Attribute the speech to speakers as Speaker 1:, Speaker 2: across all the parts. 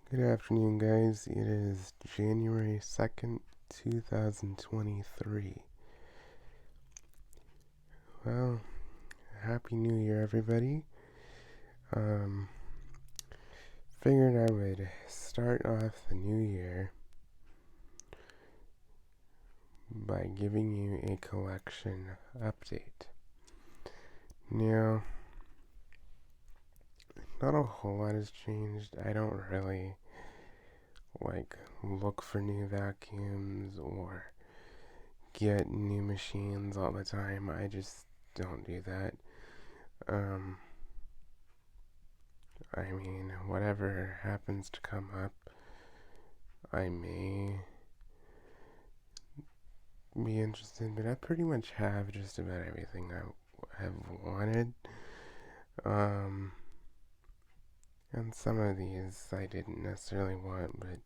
Speaker 1: Good afternoon, guys. It is January 2nd, 2023. Well, Happy New Year, everybody. Um, Figured I would start off the new year by giving you a collection update. Now, not a whole lot has changed. I don't really look for new vacuums or get new machines all the time. I just don't do that. Um, Whatever happens to come up, I may be interested, but I pretty much have just about everything I have wanted. Um, and some of these I didn't necessarily want, but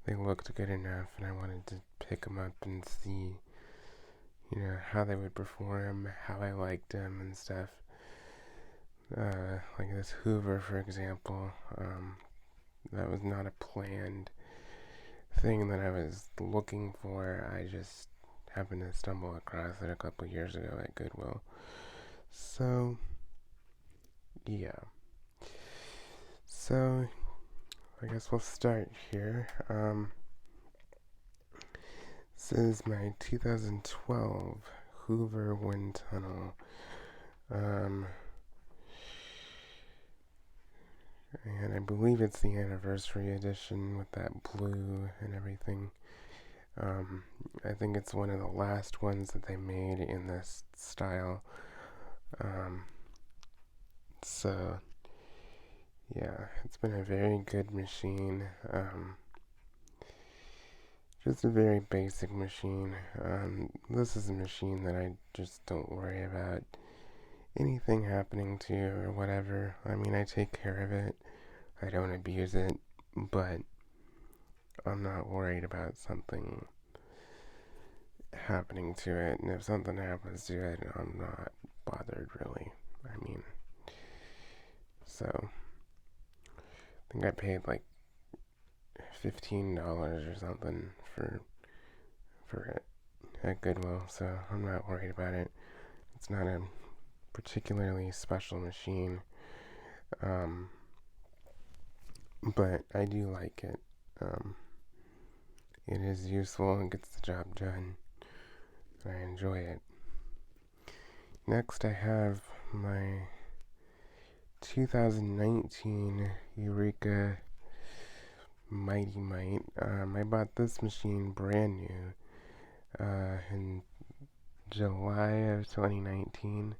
Speaker 1: they looked good enough, and I wanted to pick them up and see, how they would perform, how I liked them, and stuff. Like this Hoover, for example, that was not a planned thing that I was looking for. I just happened to stumble across it a couple years ago at Goodwill. So, yeah. So, I guess we'll start here. This is my 2012 Hoover Wind Tunnel. And I believe it's the anniversary edition with that blue and everything. I think it's one of the last ones that they made in this style. Um, so, yeah, it's been a very good machine. Just a very basic machine. This is a machine that I just don't worry about anything happening to or whatever. I mean, I take care of it. I don't abuse it, but I'm not worried about something happening to it. And if something happens to it, I'm not bothered really. I mean, so I think I paid like $15 or something for it at Goodwill, so I'm not worried about it. It's not a particularly special machine, um, but I do like it. It is useful and gets the job done. I enjoy it. Next, I have my 2019 Eureka Mighty Mite. I bought this machine brand new in July of 2019.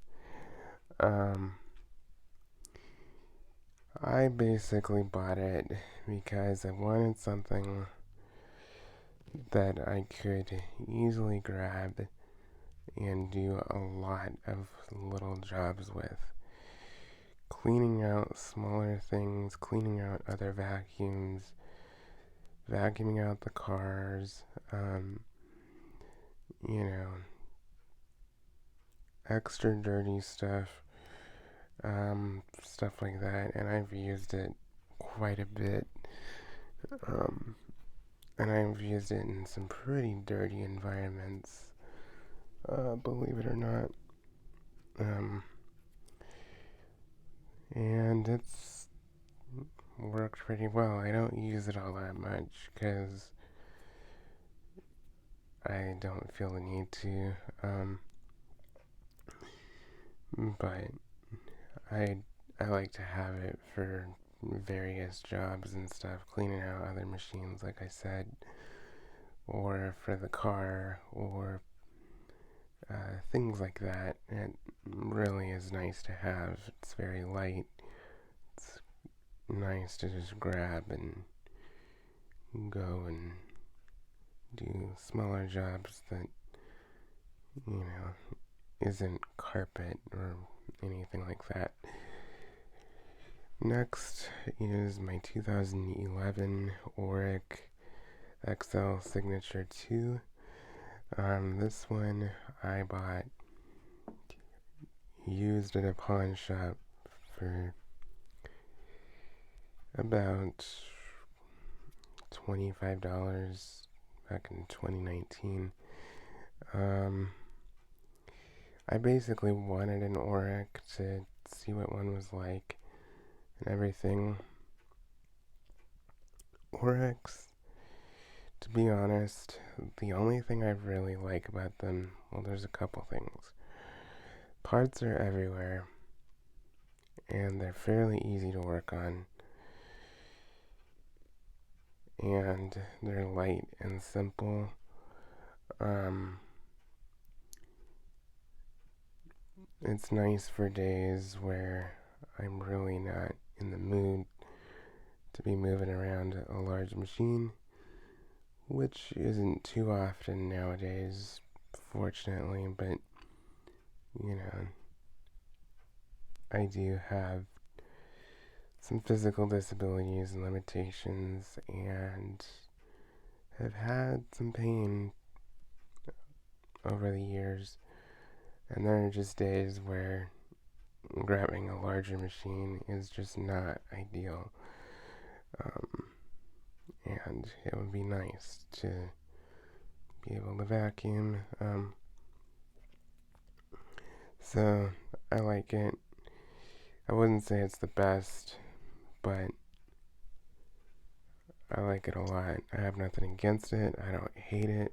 Speaker 1: I basically bought it because I wanted something that I could easily grab and do a lot of little jobs with. Cleaning out smaller things, cleaning out other vacuums, vacuuming out the cars, you know, extra dirty stuff, stuff like that. And I've used it quite a bit. And I've used it in some pretty dirty environments, believe it or not. And it's worked pretty well. I don't use it all that much because I don't feel the need to. But I I like to have it for various jobs and stuff, cleaning out other machines, like I said, or for the car, or things like that. It really is nice to have. It's very light. It's nice to just grab and go and do smaller jobs that, you know, isn't carpet or anything like that. Next is my 2011 Auric XL Signature 2. This one I bought used at a pawn shop for about $25 back in 2019. I basically wanted an Auric to see what one was like and everything. Aurics, to be honest, the only thing I really like about them, well, there's a couple things. Parts are everywhere, and they're fairly easy to work on, and they're light and simple. It's nice for days where I'm really not in the mood to be moving around a large machine, which isn't too often nowadays, fortunately, but you know, I do have some physical disabilities and limitations and have had some pain over the years, and there are just days where grabbing a larger machine is just not ideal. And it would be nice to be able to vacuum. So I like it. I wouldn't say it's the best, but I like it a lot. I have nothing against it. I don't hate it.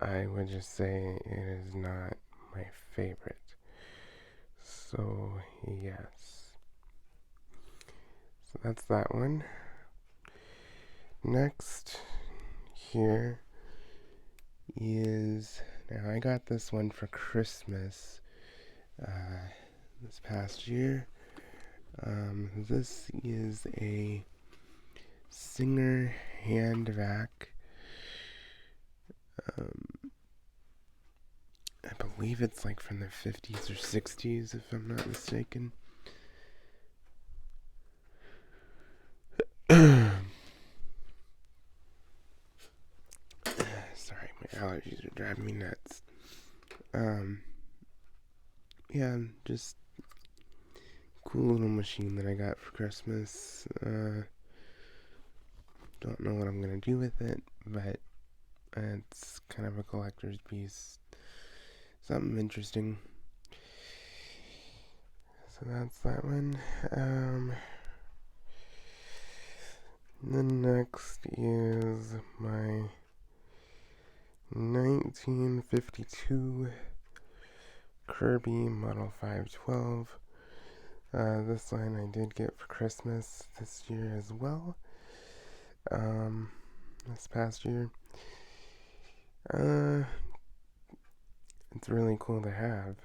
Speaker 1: I would just say it is not my favorite. So, yes. So that's that one. Next, here is, now I got this one for Christmas this past year. This is a Singer hand vac. I believe it's like from the 50s or 60s, if I'm not mistaken. Sorry, my allergies are driving me nuts. Yeah, just cool little machine that I got for Christmas. Don't know what I'm gonna do with it, but it's kind of a collector's piece. Something interesting. So that's that one. Then next is my 1952 Kirby Model 512. This line I did get for Christmas this year as well. This past year. It's really cool to have.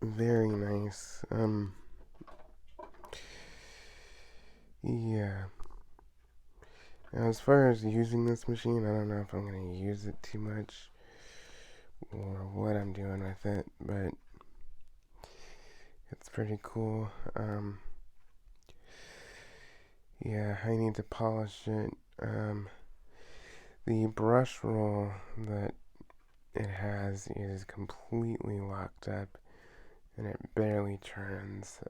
Speaker 1: Very nice. Yeah. Now, as far as using this machine, I don't know if I'm going to use it too much or what I'm doing with it, but it's pretty cool. Yeah, I need to polish it. The brush roll that it has is completely locked up and it barely turns.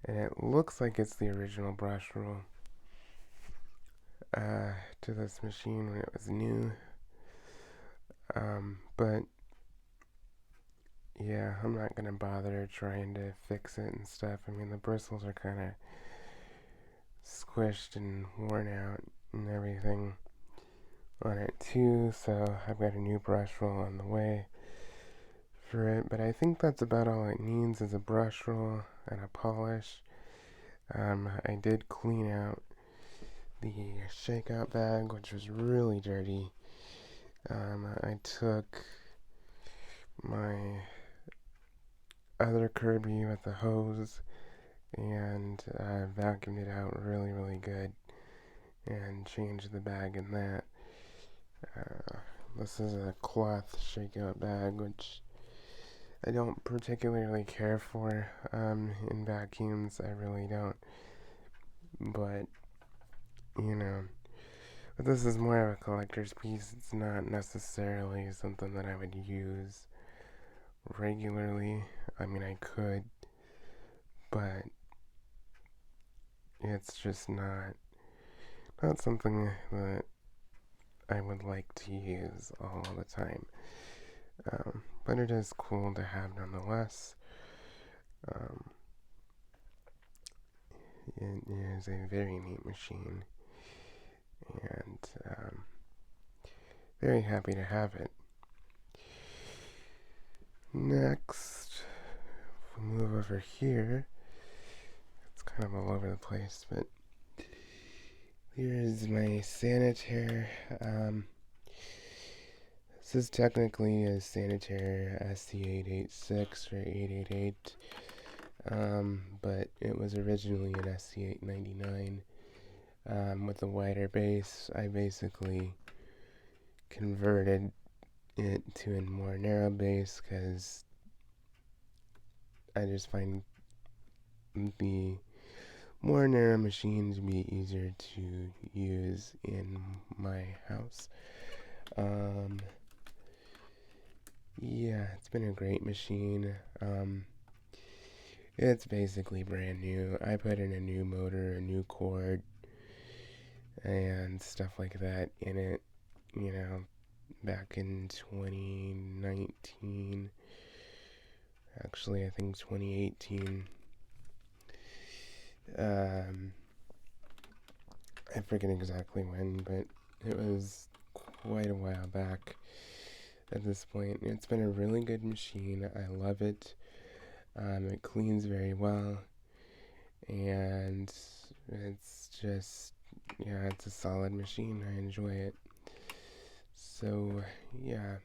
Speaker 1: And it looks like it's the original brush roll to this machine when it was new. But yeah, I'm not gonna bother trying to fix it and stuff. I mean, the bristles are kind of squished and worn out and everything on it too, so I've got a new brush roll on the way for it, but I think that's about all it needs is a brush roll and a polish. I did clean out the shakeout bag, which was really dirty. I took my other Kirby with the hose and vacuumed it out really, really good and changed the bag in that. This is a cloth shakeout bag, which I don't particularly care for in vacuums. I really don't. But, you know, but this is more of a collector's piece. It's not necessarily something that I would use regularly. I mean, I could, but it's just not something that I would like to use all the time. But it is cool to have nonetheless. Um, it is a very neat machine, and very happy to have it. Next, if we move over here, it's kind of all over the place, but here's my Sanitaire. This is technically a Sanitaire SC886 or 888, but it was originally an SC899 with a wider base. I basically converted it to a more narrow base because I just find the more narrow machine to be easier to use in my house. Yeah, it's been a great machine. It's basically brand new. I put in a new motor, a new cord, and stuff like that in it, back in 2019. Actually, I think 2018. I forget exactly when, but it was quite a while back at this point. It's been a really good machine. I love it. It cleans very well, and it's just, yeah, it's a solid machine. I enjoy it. So, yeah.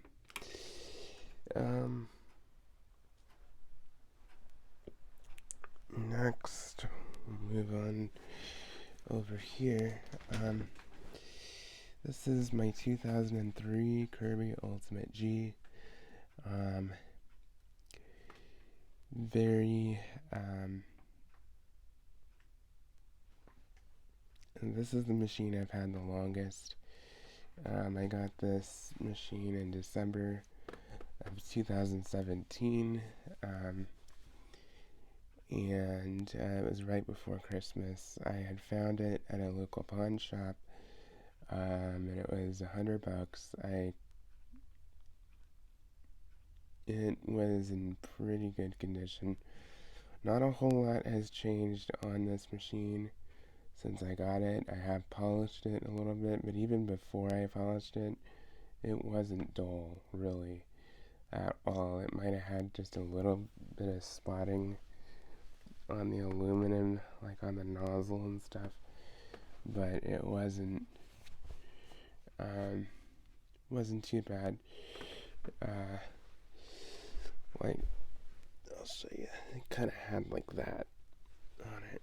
Speaker 1: Next, move on over here. This is my 2003 Kirby Ultimate G. Very, and this is the machine I've had the longest. I got this machine in December of 2017, and it was right before Christmas. I had found it at a local pawn shop, and it was $100. It was in pretty good condition. Not a whole lot has changed on this machine since I got it. I have polished it a little bit, but even before I polished it, it wasn't dull, really, at all. It might have had just a little bit of spotting on the aluminum, like on the nozzle and stuff, but it wasn't too bad. Like, I'll show you. It kind of had like that on it.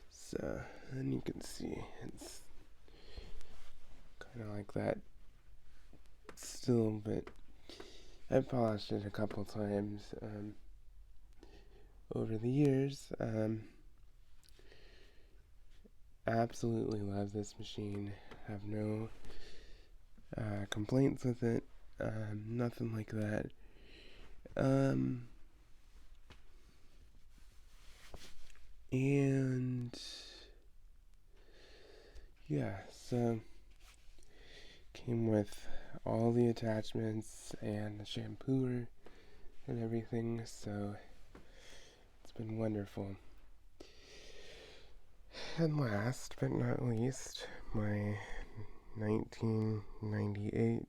Speaker 1: So, and you can see it's kind of like that still, but I've polished it a couple times over the years. Absolutely love this machine. Have no complaints with it. Nothing like that. And yeah, so came with all the attachments and the shampooer and everything, so it's been wonderful. And last but not least, my 1998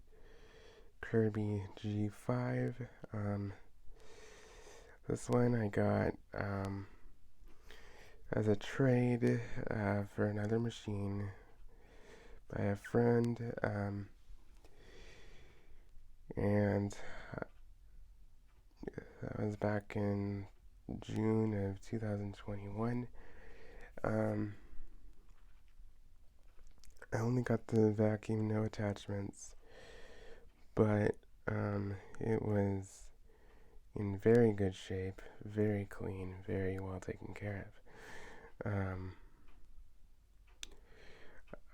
Speaker 1: Kirby G5. This one I got as a trade for another machine by a friend, and that was back in June of 2021. I only got the vacuum, no attachments, but it was in very good shape, very clean, very well taken care of.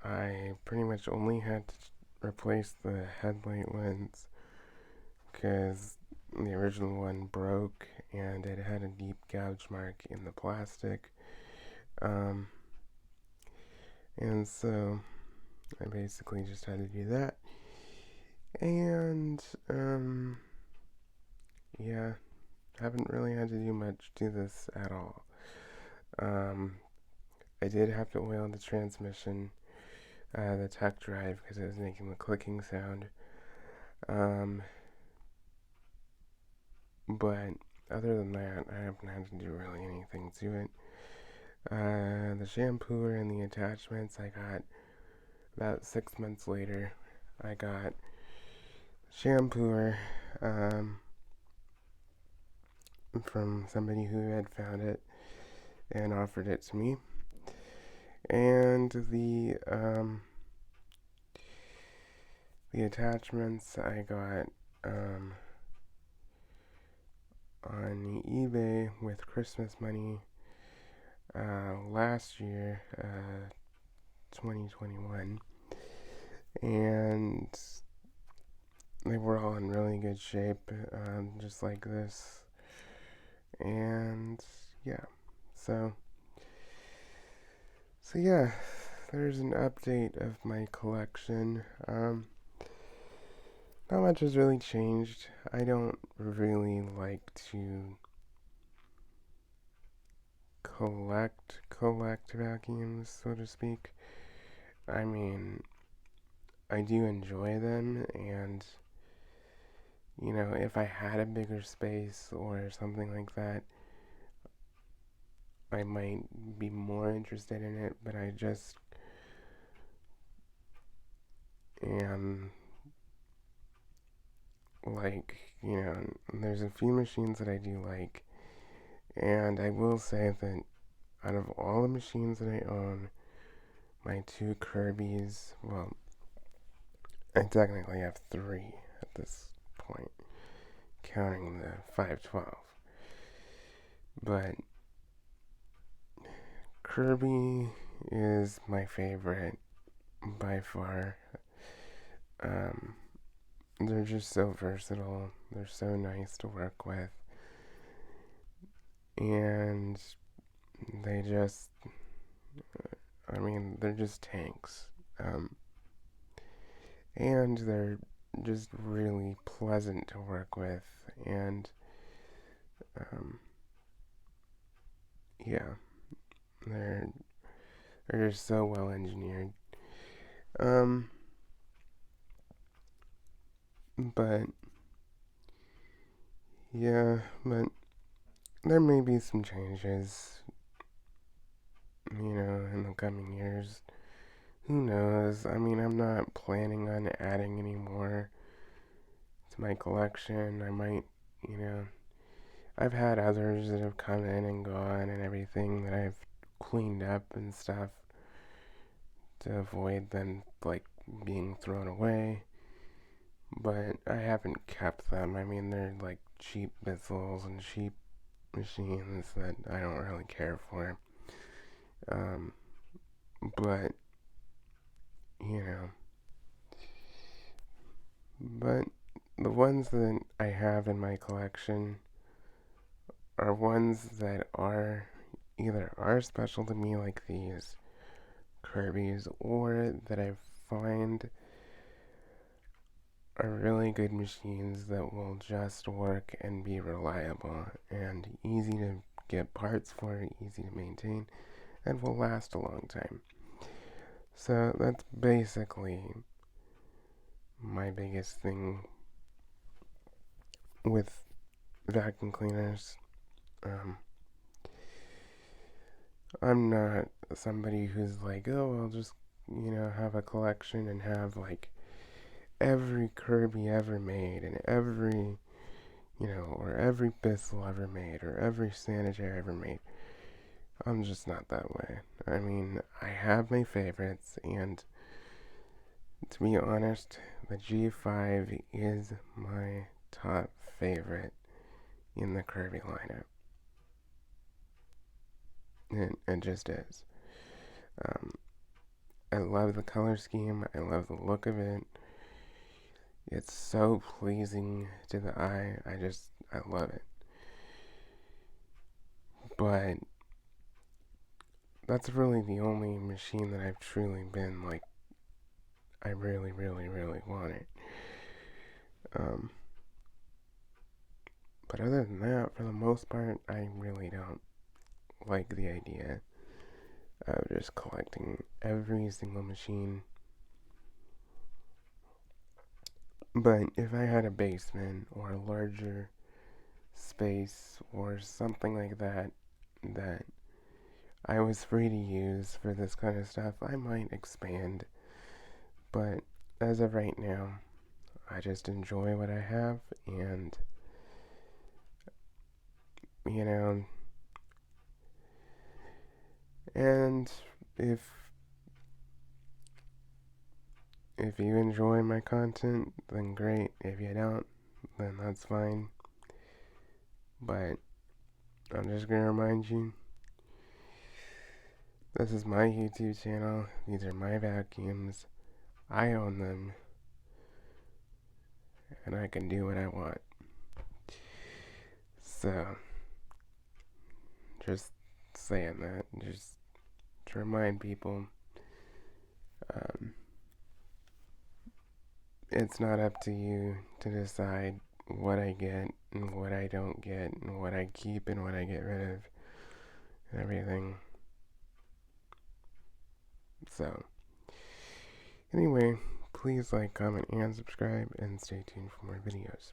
Speaker 1: I pretty much only had to replace the headlight lens because the original one broke and it had a deep gouge mark in the plastic. Um, and so I basically just had to do that. And yeah, haven't really had to do much to this at all. Um, I did have to oil the transmission, the tech drive, because it was making the clicking sound. Um, but other than that, I haven't had to do really anything to it. The shampooer and the attachments I got about 6 months later. I got shampooer from somebody who had found it and offered it to me. And the attachments I got on eBay with Christmas money last year, 2021, and they were all in really good shape, just like this. And yeah, so yeah, there's an update of my collection. Not much has really changed. I don't really like to collect vacuums, so to speak. I mean, I do enjoy them, and if I had a bigger space or something like that, I might be more interested in it, but I just am like, there's a few machines that I do like, and I will say that out of all the machines that I own, my two Kirby's, well, I technically have three at this point, counting the 512. But Kirby is my favorite by far. Um, they're just so versatile. They're so nice to work with. And they just, they're just tanks. And they're just really pleasant to work with. And, yeah, they're, they're just so well engineered. But, yeah, but there may be some changes, in the coming years. Who knows? I'm not planning on adding any more to my collection. I might, you know, I've had others that have come in and gone and everything that I've cleaned up and stuff to avoid them, like, being thrown away. But I haven't kept them. They're like cheap vessels and cheap machines that I don't really care for. Um, but, you know, but the ones that I have in my collection are ones that are either are special to me, like these Kirby's, or that I find are really good machines that will just work and be reliable and easy to get parts for, easy to maintain, and will last a long time. So that's basically my biggest thing with vacuum cleaners. Um, I'm not somebody who's like, oh, I'll just, have a collection and have like every Kirby ever made and every, or every Bissell ever made or every Sanitaire ever made. I'm just not that way. I have my favorites, and to be honest, the G5 is my top favorite in the Kirby lineup. It just is. Um, I love the color scheme. I love the look of it. It's so pleasing to the eye. I love it. But that's really the only machine that I've truly been like, I really, really, really want it. Um, but other than that, for the most part, I really don't like the idea of just collecting every single machine. But if I had a basement or a larger space or something like that that I was free to use for this kind of stuff, I might expand. But as of right now, I just enjoy what I have, and you know, and if if you enjoy my content, then great. If you don't, then that's fine. But I'm just gonna remind you, this is my YouTube channel. These are my vacuums. I own them, and I can do what I want. So, just saying that, just to remind people, um, it's not up to you to decide what I get and what I don't get and what I keep and what I get rid of and everything. So, anyway, please like, comment, and subscribe, and stay tuned for more videos.